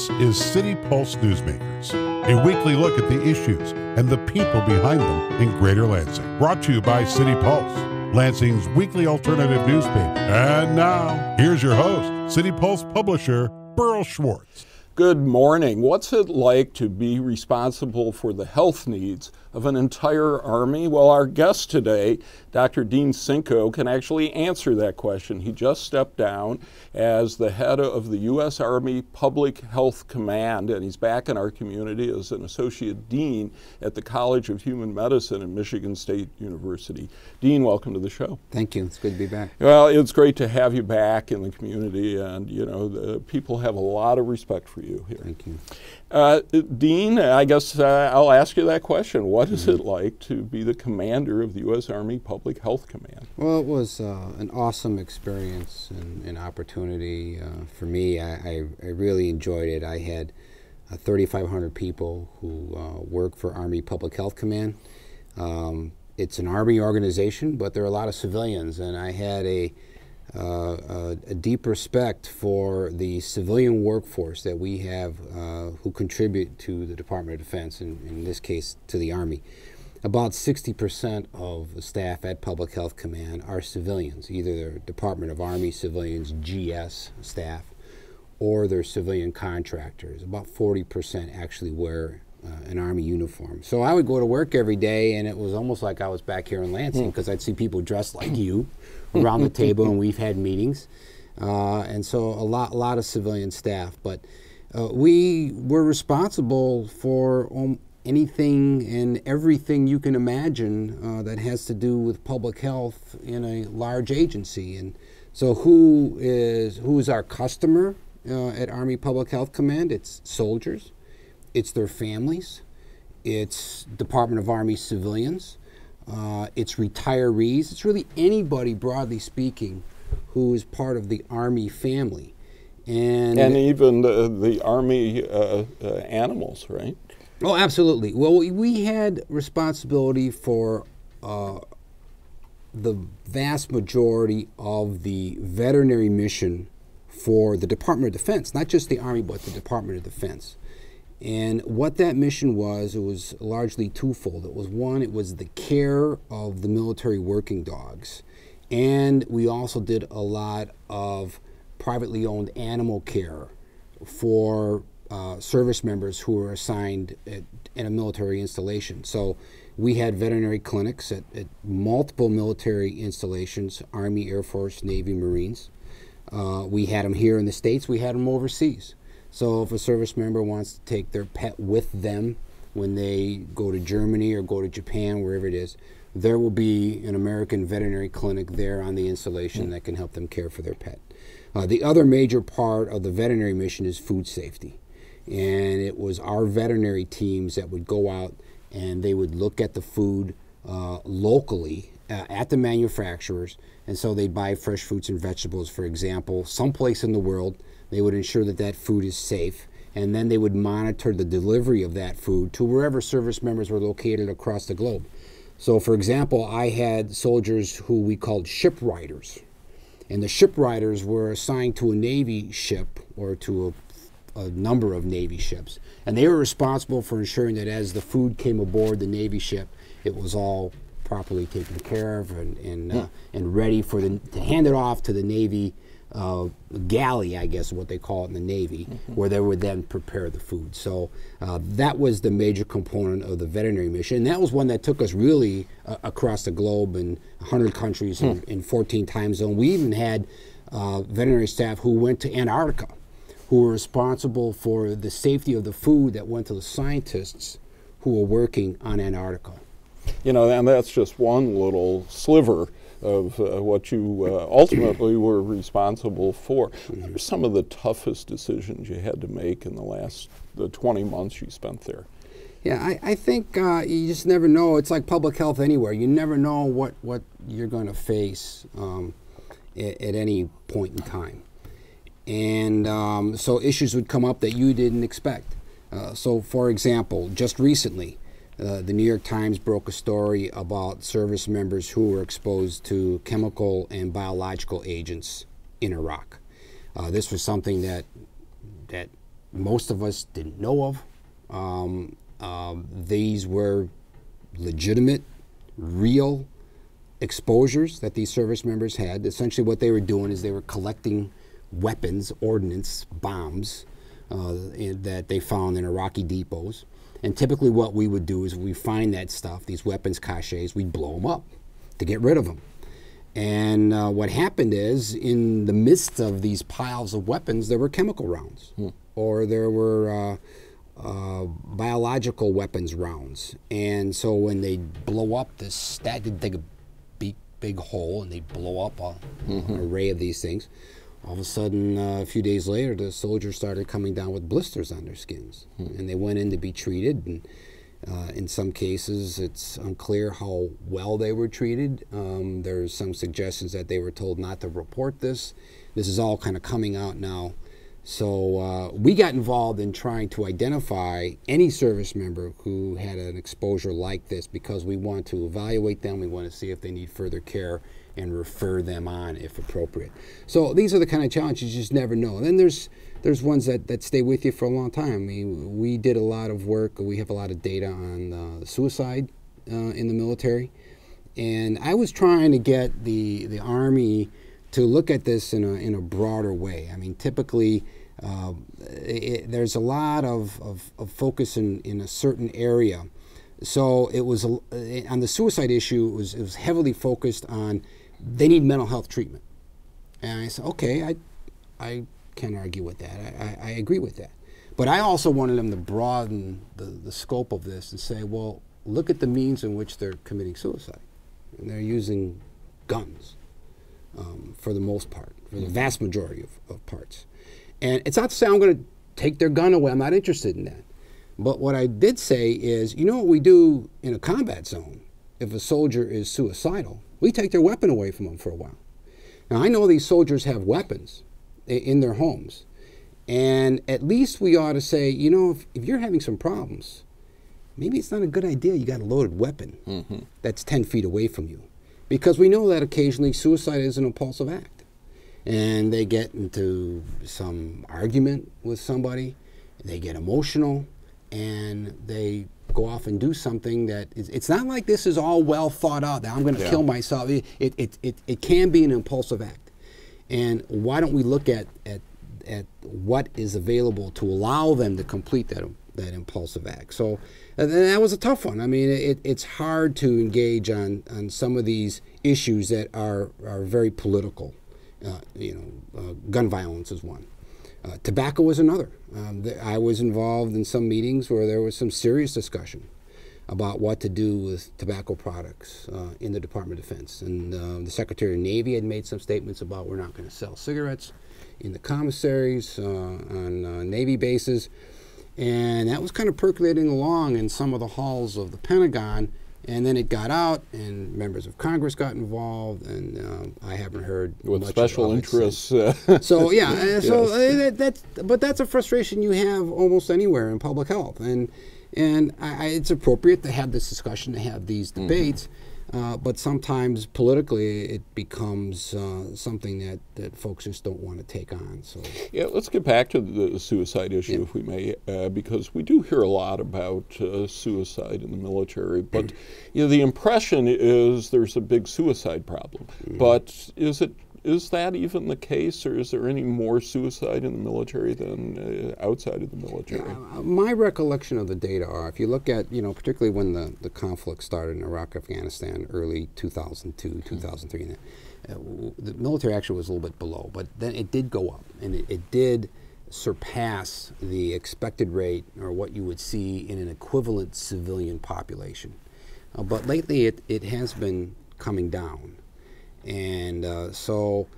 This is City Pulse Newsmakers, a weekly look at the issues and the people behind them in Greater Lansing. Brought to you by City Pulse, Lansing's weekly alternative newspaper. And now, here's your host, City Pulse publisher, Burl Schwartz. Good morning. What's it like to be responsible for the health needs of an entire Army? Well, our guest today, Dr. Dean Sienko, can actually answer that question. He just stepped down as the head of the U.S. Army Public Health Command, and he's back in our community as an associate dean at the College of Human Medicine at Michigan State University. Dean, welcome to the show. Thank you. It's good to be back. Well, it's great to have you back in the community, and you know, the people have a lot of respect for you here. Thank you. Dean, I guess I'll ask you that question. What is it like to be the commander of the U.S. Army Public Health Command? Well, it was an awesome experience and opportunity for me. I really enjoyed it. I had 3,500 people who work for Army Public Health Command. It's an Army organization, but there are a lot of civilians, and I had a deep respect for the civilian workforce that we have who contribute to the Department of Defense, in this case to the Army. About 60% of the staff at Public Health Command are civilians. Either they're Department of Army civilians, GS staff, or they're civilian contractors. About 40% actually wear an Army uniform. So I would go to work every day, and it was almost like I was back here in Lansing, because I'd see people dressed like you around the table, and we've had meetings. And so a lot of civilian staff. But we were responsible for anything and everything you can imagine that has to do with public health in a large agency. And so who is our customer at Army Public Health Command? It's soldiers. It's their families, it's Department of Army civilians, it's retirees. It's really anybody, broadly speaking, who is part of the Army family. And even the Army animals, right? Oh, absolutely. Well, we had responsibility for the vast majority of the veterinary mission for the Department of Defense, not just the Army, but the Department of Defense. And what that mission was, it was largely twofold. It was one, it was the care of the military working dogs. And we also did a lot of privately owned animal care for service members who were assigned in a military installation. So we had veterinary clinics at multiple military installations, Army, Air Force, Navy, Marines. We had them here in the States, we had them overseas. So if a service member wants to take their pet with them when they go to Germany or go to Japan, wherever it is, there will be an American veterinary clinic there on the installation that can help them care for their pet. The other major part of the veterinary mission is food safety. And it was our veterinary teams that would go out and they would look at the food locally at the manufacturers. And so they'd buy fresh fruits and vegetables, for example, someplace in the world. They would ensure that that food is safe, and then they would monitor the delivery of that food to wherever service members were located across the globe. So, for example, I had soldiers who we called shipwriters, and the shipwriters were assigned to a Navy ship or to a number of Navy ships, and they were responsible for ensuring that as the food came aboard the Navy ship, it was all properly taken care of and ready for to hand it off to the Navy galley, I guess is what they call it in the Navy, where they would then prepare the food. So that was the major component of the veterinary mission. And that was one that took us really across the globe in 100 countries in 14 time zones. We even had veterinary staff who went to Antarctica, who were responsible for the safety of the food that went to the scientists who were working on Antarctica. You know, and that's just one little sliver of what you ultimately were responsible for. What are some of the toughest decisions you had to make in the 20 months you spent there? Yeah, I think you just never know. It's like public health anywhere. You never know what you're going to face at any point in time. And so issues would come up that you didn't expect. So, for example, just recently, the New York Times broke a story about service members who were exposed to chemical and biological agents in Iraq. This was something that most of us didn't know of. These were legitimate, real exposures that these service members had. Essentially what they were doing is they were collecting weapons, ordnance, bombs that they found in Iraqi depots. And typically what we would do is we find that stuff, these weapons caches, we'd blow them up to get rid of them. And what happened is, in the midst of these piles of weapons, there were chemical rounds, or there were biological weapons rounds. And so when they blow up this stack, they'd dig a big hole and they blow up an array of these things. All of a sudden, a few days later, the soldiers started coming down with blisters on their skins, and they went in to be treated. And in some cases, it's unclear how well they were treated. There's some suggestions that they were told not to report this. This is all kind of coming out now. So we got involved in trying to identify any service member who had an exposure like this, because we want to evaluate them. We want to see if they need further care and refer them on if appropriate. So these are the kind of challenges you just never know. And then there's ones that stay with you for a long time. I mean, we did a lot of work. We have a lot of data on suicide in the military. And I was trying to get the Army to look at this in a broader way. I mean, typically there's a lot of focus in a certain area. So it was on the suicide issue. It was heavily focused on they need mental health treatment, and I said, okay, I can't argue with that. I agree with that, but I also wanted them to broaden the scope of this and say, well, look at the means in which they're committing suicide, and they're using guns for the most part, for the vast majority of parts. And it's not to say I'm going to take their gun away. I'm not interested in that. But what I did say is, you know what we do in a combat zone? If a soldier is suicidal, we take their weapon away from them for a while. Now, I know these soldiers have weapons in their homes. And at least we ought to say, you know, if you're having some problems, maybe it's not a good idea you got a loaded weapon that's 10 feet away from you. Because we know that occasionally suicide is an impulsive act. And they get into some argument with somebody, they get emotional, and they go off and do something that it's not like this is all well thought out, that I'm going to kill myself. It can be an impulsive act. And why don't we look at what is available to allow them to complete that impulsive act? So that was a tough one. I mean, it's hard to engage on some of these issues that are very political. Gun violence is one. Tobacco is another. I was involved in some meetings where there was some serious discussion about what to do with tobacco products in the Department of Defense. And the Secretary of Navy had made some statements about we're not going to sell cigarettes in the commissaries on Navy bases. And that was kind of percolating along in some of the halls of the Pentagon. And then it got out, and members of Congress got involved, and I haven't heard with much special interests. So yeah, but that's a frustration you have almost anywhere in public health, and it's appropriate to have this discussion, to have these debates, but sometimes politically it becomes something that folks just don't want to take on. So yeah, let's get back to the suicide issue, if we may, because we do hear a lot about suicide in the military. But the impression is there's a big suicide problem. But is that even the case, or is there any more suicide in the military than outside of the military? My recollection of the data are, if you look at, particularly when the conflict started in Iraq, Afghanistan, early 2002, 2003, the military actually was a little bit below, but then it did go up, and it did surpass the expected rate, or what you would see in an equivalent civilian population. But lately it has been coming down. And so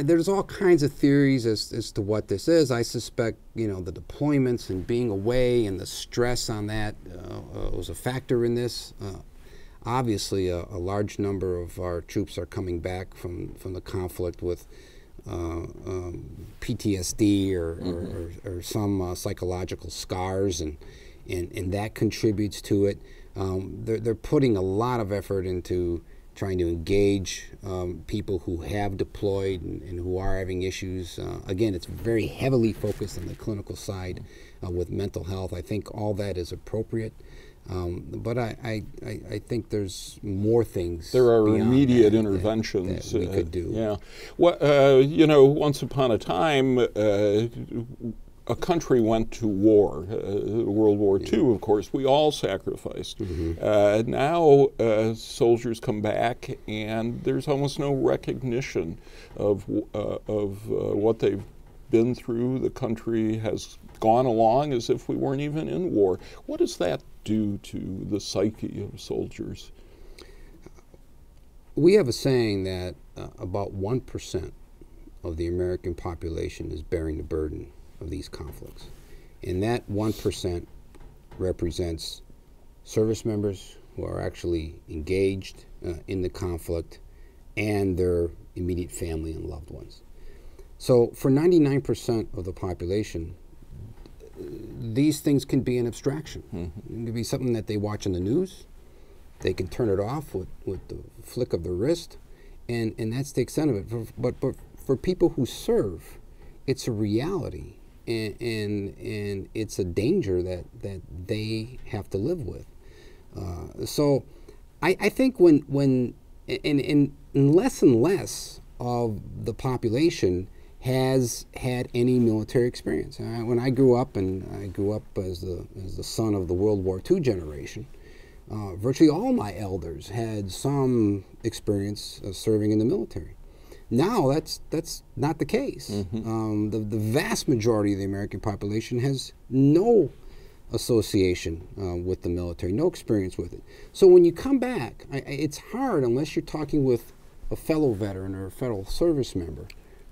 there's all kinds of theories as to what this is. I suspect, the deployments and being away and the stress on that was a factor in this. Obviously, a large number of our troops are coming back from the conflict with PTSD or some psychological scars, and that contributes to it. They're putting a lot of effort into trying to engage people who have deployed and who are having issues. Again, it's very heavily focused on the clinical side with mental health. I think all that is appropriate. But I think there's more things. There are immediate that interventions that we could do. Yeah. Well, you know, once upon a time, a country went to war. World War II, of course, we all sacrificed. Now soldiers come back, and there's almost no recognition of what they've been through. The country has gone along as if we weren't even in war. What does that do to the psyche of soldiers? We have a saying that about 1% of the American population is bearing the burden of these conflicts. And that 1% represents service members who are actually engaged in the conflict and their immediate family and loved ones. So for 99% of the population, these things can be an abstraction. It can be something that they watch on the news. They can turn it off with the flick of the wrist, and that's the extent of it. But for people who serve, it's a reality, and it's a danger that they have to live with. So I think when less and less of the population has had any military experience. When I grew up, and I grew up as the son of the World War II generation, virtually all my elders had some experience of serving in the military. Now that's not the case. The vast majority of the American population has no association with the military, no experience with it. So when you come back, it's hard unless you're talking with a fellow veteran or a fellow service member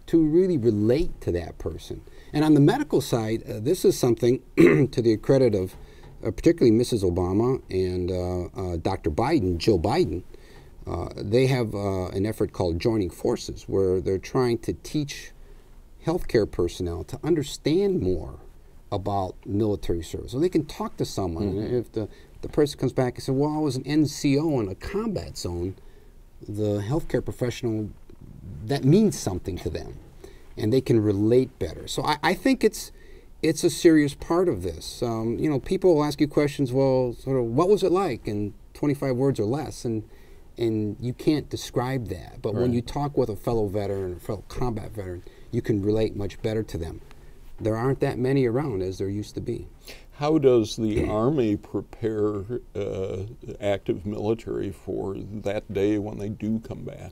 to really relate to that person. And on the medical side, this is something to the credit of particularly Mrs. Obama and Dr. Biden, Joe Biden. They have an effort called Joining Forces, where they're trying to teach healthcare personnel to understand more about military service. So they can talk to someone. And if the person comes back and says, well, I was an NCO in a combat zone, the healthcare professional, that means something to them, and they can relate better. So I think it's a serious part of this. You know, people will ask you questions, well, sort of, what was it like in 25 words or less? And you can't describe that. But when you talk with a fellow veteran, a fellow combat veteran, you can relate much better to them. There aren't that many around as there used to be. How does the Army prepare active military for that day when they do come back?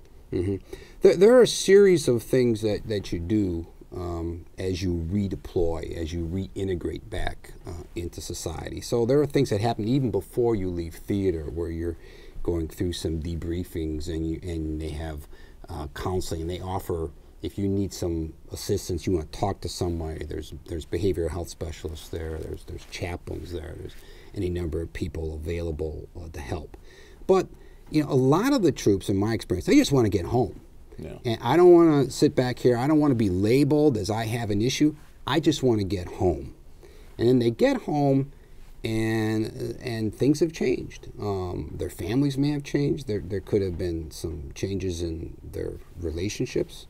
There are a series of things that you do as you redeploy, as you reintegrate back into society. So there are things that happen even before you leave theater, where you're going through some debriefings, and they have counseling. They offer, if you need some assistance, you want to talk to somebody, there's behavioral health specialists there, there's chaplains there, there's any number of people available to help. But you know, a lot of the troops, in my experience, they just want to get home. Yeah. And I don't want to sit back here. I don't want to be labeled as I have an issue. I just want to get home. And then they get home, and things have changed. Their families may have changed. There could have been some changes in their relationships,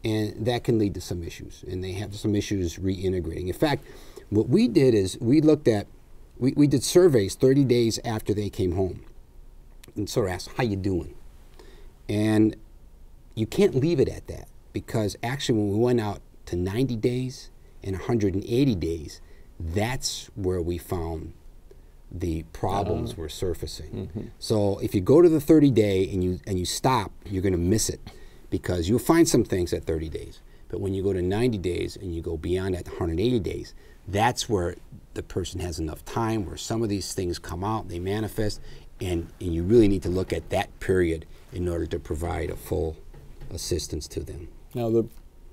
and that can lead to some issues. And they have some issues reintegrating. In fact, what we did is we looked at, we did surveys 30 days after they came home, and sort of asked, how you doing? And you can't leave it at that, because actually when we went out to 90 days and 180 days, that's where we found the problems were surfacing. So if you go to the 30-day and you stop, you're going to miss it, because you'll find some things at 30 days. But when you go to 90 days and you go beyond that 180 days, that's where the person has enough time, where some of these things come out, they manifest, and you really need to look at that period in order to provide a full assistance to them. Now, the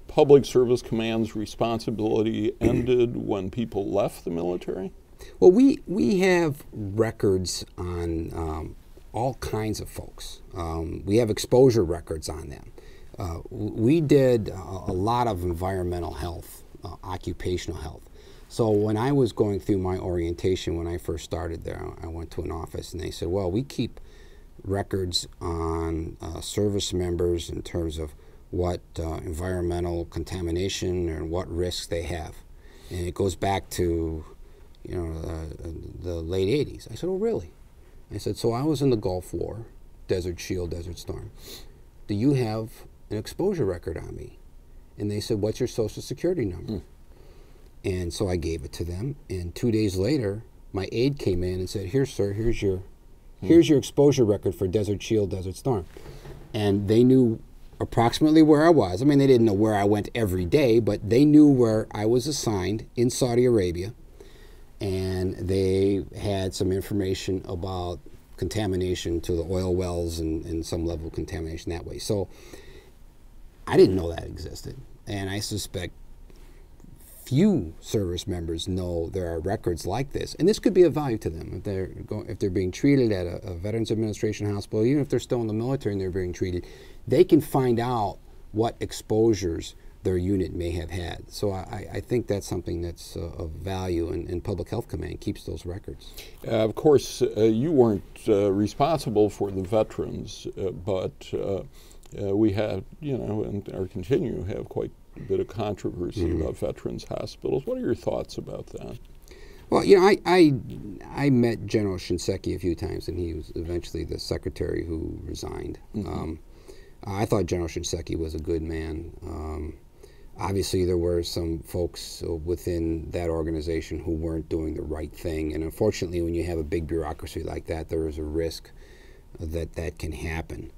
Public Service Command's responsibility ended when people left the military? Well, we have records on all kinds of folks. We have exposure records on them. We did a lot of environmental health, occupational health. So when I was going through my orientation, when I first started there, I went to an office and they said, well, we keep records on service members in terms of what environmental contamination and what risks they have. And it goes back to, the late 80s. I said, oh, really? I said, so I was in the Gulf War, Desert Shield, Desert Storm. Do you have an exposure record on me? And they said, what's your social security number? And so I gave it to them. And 2 days later, my aide came in and said, here, sir, here's your exposure record for Desert Shield, Desert Storm. And they knew approximately where I was. I mean, they didn't know where I went every day, but they knew where I was assigned in Saudi Arabia. And they had some information about contamination to the oil wells and some level of contamination that way. So I didn't know that existed. And I suspect few service members know there are records like this. And this could be of value to them if they're being treated at a Veterans Administration hospital, even if they're still in the military and they're being treated, they can find out what exposures their unit may have had. So I think that's something that's of value, and Public Health Command keeps those records. Of course, you weren't responsible for the veterans, but we had, and are continue to have quite a bit of controversy about veterans hospitals. What are your thoughts about that? Well, I met General Shinseki a few times, and he was eventually the secretary who resigned. I thought General Shinseki was a good man. Obviously, there were some folks within that organization who weren't doing the right thing, and unfortunately, when you have a big bureaucracy like that, there is a risk that can happen.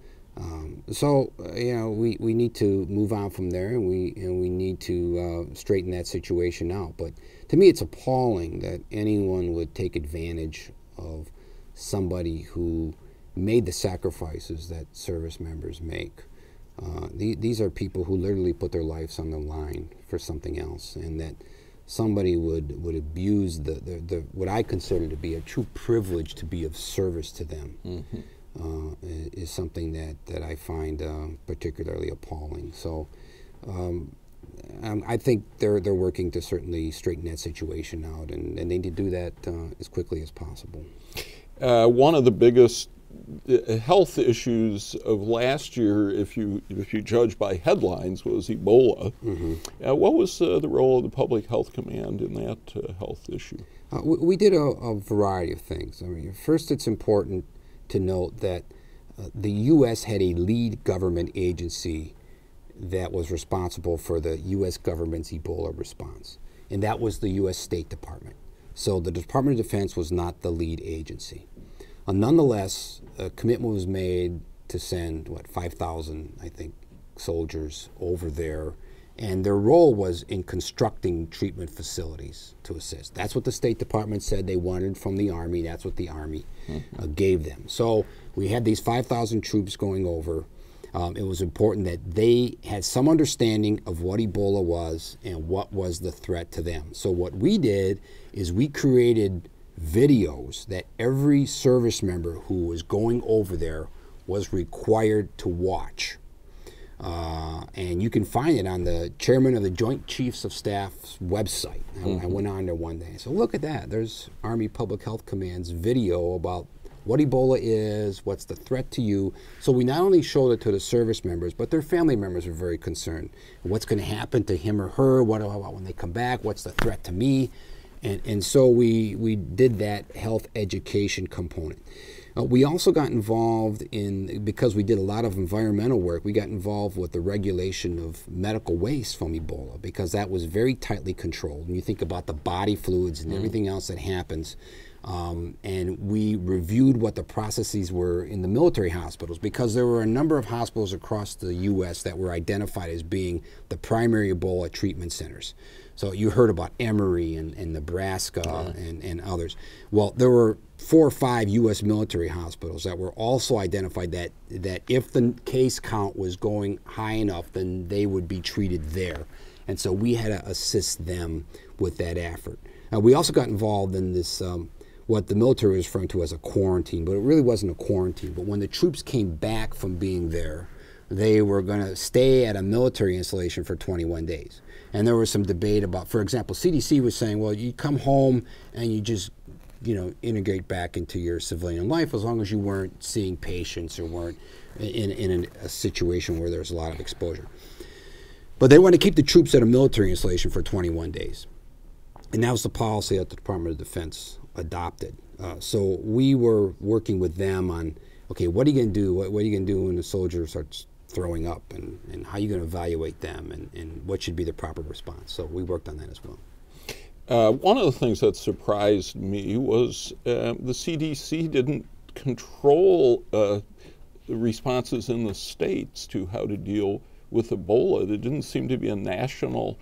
So we need to move on from there, and we need to straighten that situation out. But to me, it's appalling that anyone would take advantage of somebody who made the sacrifices that service members make. These are people who literally put their lives on the line for something else, and that somebody would abuse the what I consider to be a true privilege to be of service to them. Is something that I find particularly appalling. So I think they're working to certainly straighten that situation out, and they need to do that as quickly as possible. One of the biggest health issues of last year, if you judge by headlines, was Ebola. What was the role of the Public Health Command in that health issue? We did a variety of things. I mean, first, it's important to note that the U.S. had a lead government agency that was responsible for the U.S. government's Ebola response, and that was the U.S. State Department. So the Department of Defense was not the lead agency. Nonetheless, a commitment was made to send, 5,000, I think, soldiers over there, and their role was in constructing treatment facilities to assist. That's what the State Department said they wanted from the Army. That's what the Army gave them. So we had these 5,000 troops going over. It was important that they had some understanding of what Ebola was and what was the threat to them. So what we did is we created videos that every service member who was going over there was required to watch. And you can find it on the chairman of the Joint Chiefs of Staff's website. I went on there one day. So look at that. There's Army Public Health Command's video about what Ebola is, what's the threat to you. So we not only showed it to the service members, but their family members were very concerned. What's going to happen to him or her? What about when they come back? What's the threat to me? And so we did that health education component. We also got involved because we did a lot of environmental work, we got involved with the regulation of medical waste from Ebola, because that was very tightly controlled. When you think about the body fluids and everything else that happens, and we reviewed what the processes were in the military hospitals, because there were a number of hospitals across the U.S. that were identified as being the primary Ebola treatment centers. So you heard about Emory and Nebraska and others. Well, there were 4 or 5 U.S. military hospitals that were also identified that if the case count was going high enough, then they would be treated there. And so we had to assist them with that effort. We also got involved in this, what the military was referring to as a quarantine, but it really wasn't a quarantine. But when the troops came back from being there, they were going to stay at a military installation for 21 days. And there was some debate about, for example, CDC was saying, well, you come home and you just integrate back into your civilian life, as long as you weren't seeing patients or weren't in a situation where there's a lot of exposure. But they want to keep the troops at a military installation for 21 days. And that was the policy that the Department of Defense adopted. So we were working with them on, okay, what are you going to do? What are you going to do when the soldier starts throwing up, and how are you going to evaluate them, and what should be the proper response? So we worked on that as well. One of the things that surprised me was the CDC didn't control the responses in the states to how to deal with Ebola. There didn't seem to be a national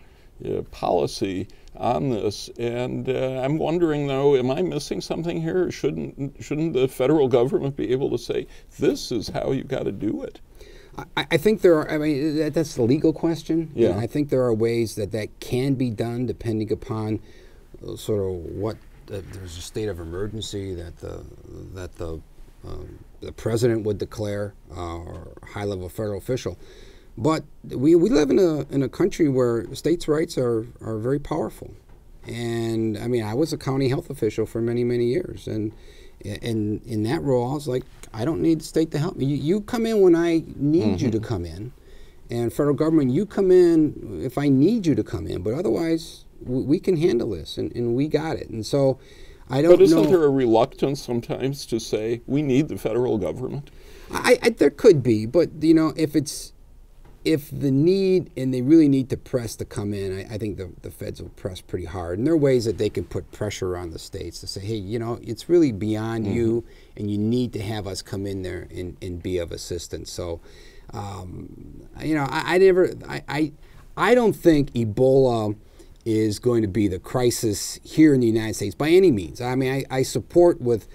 policy on this, and I'm wondering, though, am I missing something here? Shouldn't the federal government be able to say, this is how you got to do it? I think there are, I mean, that's the legal question. Yeah. And I think there are ways that can be done depending upon sort of what, there's a state of emergency that the president would declare, or high-level federal official. But we live in a country where states' rights are very powerful. And I mean, I was a county health official for many, many years. And in that role, I was like, I don't need the state to help me. You come in when I need you to come in. And federal government, you come in if I need you to come in. But otherwise, we can handle this, and we got it. And so I don't know. But isn't there a reluctance sometimes to say, we need the federal government? There could be, but if the need, and they really need to press to come in, I think the feds will press pretty hard. And there are ways that they can put pressure on the states to say, hey, it's really beyond you, and you need to have us come in there and be of assistance. So, I don't think Ebola is going to be the crisis here in the United States by any means. I mean, I support what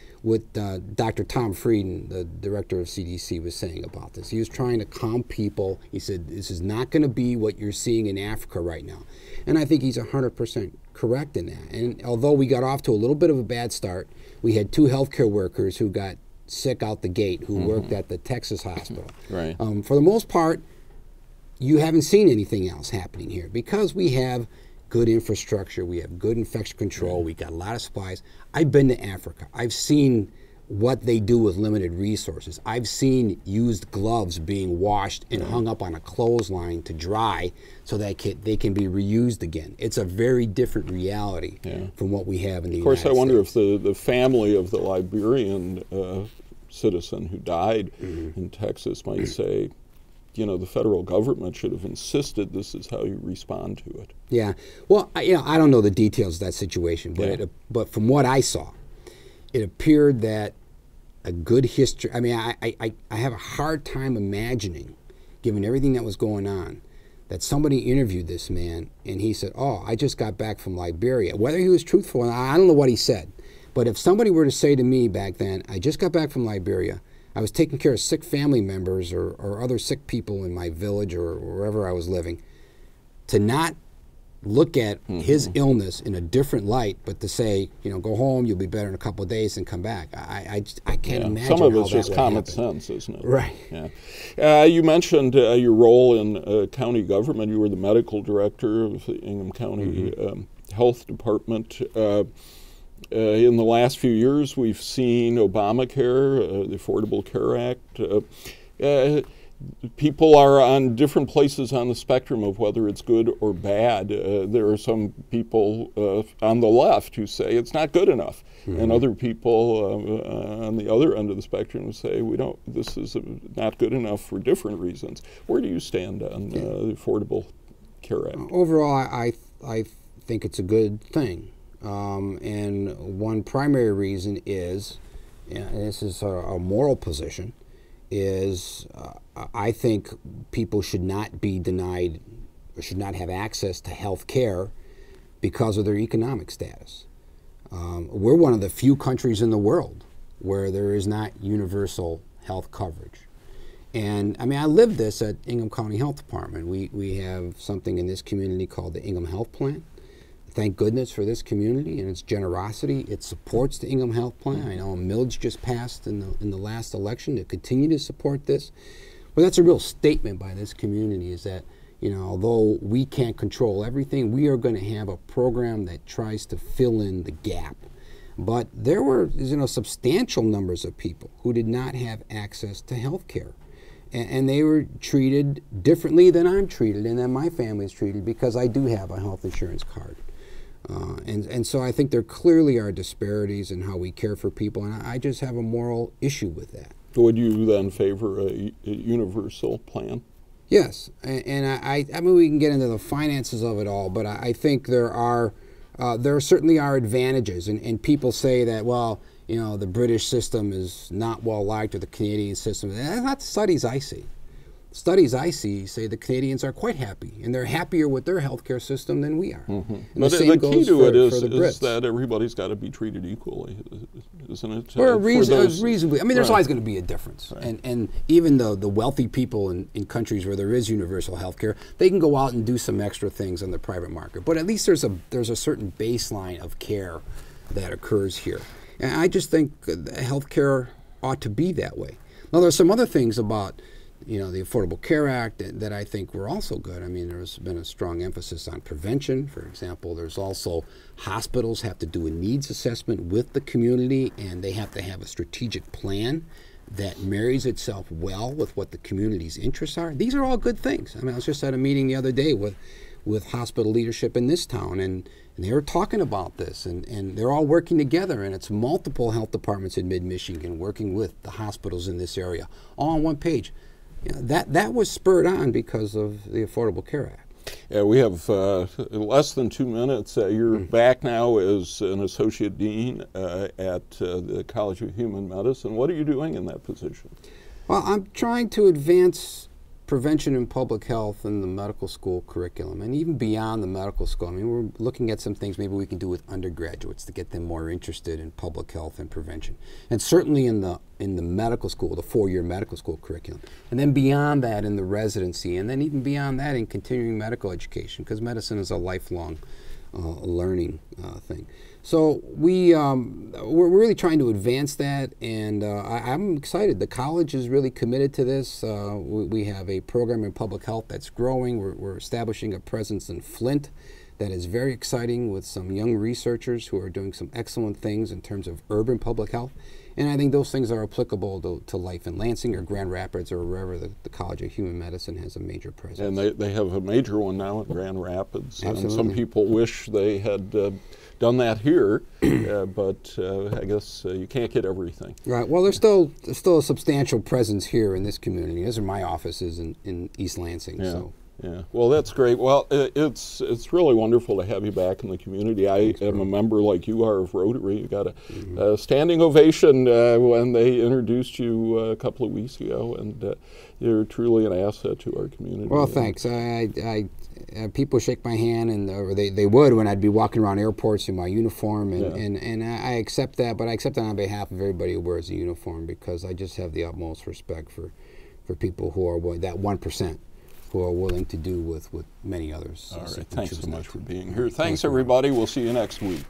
Dr. Tom Frieden, the director of CDC, was saying about this. He was trying to calm people. He said, this is not going to be what you're seeing in Africa right now. And I think he's 100% correct in that. And although we got off to a little bit of a bad start, we had 2 healthcare workers who got sick out the gate who worked at the Texas hospital. Right. For the most part, you haven't seen anything else happening here because we have good infrastructure, we have good infection control, we got a lot of supplies. I've been to Africa. I've seen what they do with limited resources. I've seen used gloves being washed and hung up on a clothesline to dry so that they can be reused again. It's a very different reality from what we have in the United States. Of course, I wonder if the family of the Liberian citizen who died in Texas might say, the federal government should have insisted this is how you respond to it. Yeah. Well, I don't know the details of that situation, but but from what I saw, it appeared that a good history. I mean, I have a hard time imagining, given everything that was going on, that somebody interviewed this man and he said, "Oh, I just got back from Liberia." Whether he was truthful, I don't know what he said, but if somebody were to say to me back then, "I just got back from Liberia. I was taking care of sick family members or other sick people in my village or wherever I was living," to not look at his illness in a different light, but to say, go home, you'll be better in a couple of days, and come back. I can't imagine. Some of it's how just that common happen. sense, isn't it? Right. Yeah. You mentioned your role in county government. You were the medical director of the Ingham County Health Department. In the last few years, we've seen Obamacare, the Affordable Care Act. People are on different places on the spectrum of whether it's good or bad. There are some people on the left who say it's not good enough, and other people on the other end of the spectrum say this is not good enough for different reasons. Where do you stand on the Affordable Care Act? Overall, I think it's a good thing. And one primary reason is, and this is a moral position, is I think people should not be denied or should not have access to health care because of their economic status. We're one of the few countries in the world where there is not universal health coverage. And I mean, I live this at Ingham County Health Department. We have something in this community called the Ingham Health Plan. Thank goodness for this community and its generosity. It supports the Ingham Health Plan. I know a millage just passed in the last election to continue to support this. But that's a real statement by this community, is that, although we can't control everything, we are going to have a program that tries to fill in the gap. But there were, substantial numbers of people who did not have access to health care. And they were treated differently than I'm treated and than my family's treated because I do have a health insurance card. And so I think there clearly are disparities in how we care for people, and I just have a moral issue with that. Would you then favor a universal plan? Yes, and I mean we can get into the finances of it all, but I think there certainly are advantages, and people say that, well, the British system is not well liked or the Canadian system. That's not the studies I see. Studies I see say the Canadians are quite happy, and they're happier with their healthcare system than we are. Mm-hmm. And but the key to it is that everybody's got to be treated equally, isn't it? Or reasonably. I mean, there's always going to be a difference. Right. And even though the wealthy people in countries where there is universal health care, they can go out and do some extra things on the private market. But at least there's a certain baseline of care that occurs here. And I just think health care ought to be that way. Now, there's some other things about the Affordable Care Act that I think were also good. I mean, there's been a strong emphasis on prevention. For example, there's also hospitals have to do a needs assessment with the community, and they have to have a strategic plan that marries itself well with what the community's interests are. These are all good things. I mean, I was just at a meeting the other day with hospital leadership in this town, and they were talking about this, and they're all working together, and it's multiple health departments in mid-Michigan working with the hospitals in this area, all on one page. That was spurred on because of the Affordable Care Act. Yeah, we have less than 2 minutes. You're back now as an associate dean at the College of Human Medicine. What are you doing in that position? Well, I'm trying to advance prevention in public health in the medical school curriculum, and even beyond the medical school. I mean, we're looking at some things maybe we can do with undergraduates to get them more interested in public health and prevention. And certainly in the medical school, the 4-year medical school curriculum. And then beyond that in the residency, and then even beyond that in continuing medical education, because medicine is a lifelong learning thing. So we're really trying to advance that, and I'm excited. The college is really committed to this. We have a program in public health that's growing. We're establishing a presence in Flint that is very exciting with some young researchers who are doing some excellent things in terms of urban public health. And I think those things are applicable to life in Lansing or Grand Rapids or wherever the College of Human Medicine has a major presence. And they have a major one now in Grand Rapids. Absolutely. And some people wish they had done that here, but I guess you can't get everything. Right. Well, there's still a substantial presence here in this community. Those are my offices in East Lansing. Yeah. So. Yeah, well, that's great. Well, it's really wonderful to have you back in the community. I am a member, like you are, of Rotary. You got a standing ovation when they introduced you a couple of weeks ago, and you're truly an asset to our community. Well, thanks. People shake my hand, or they would when I'd be walking around airports in my uniform, and I accept that, but I accept that on behalf of everybody who wears a uniform, because I just have the utmost respect for people who are that 1%. Who are willing to do with many others. All right, thanks so much for being here. Thanks, everybody. We'll see you next week.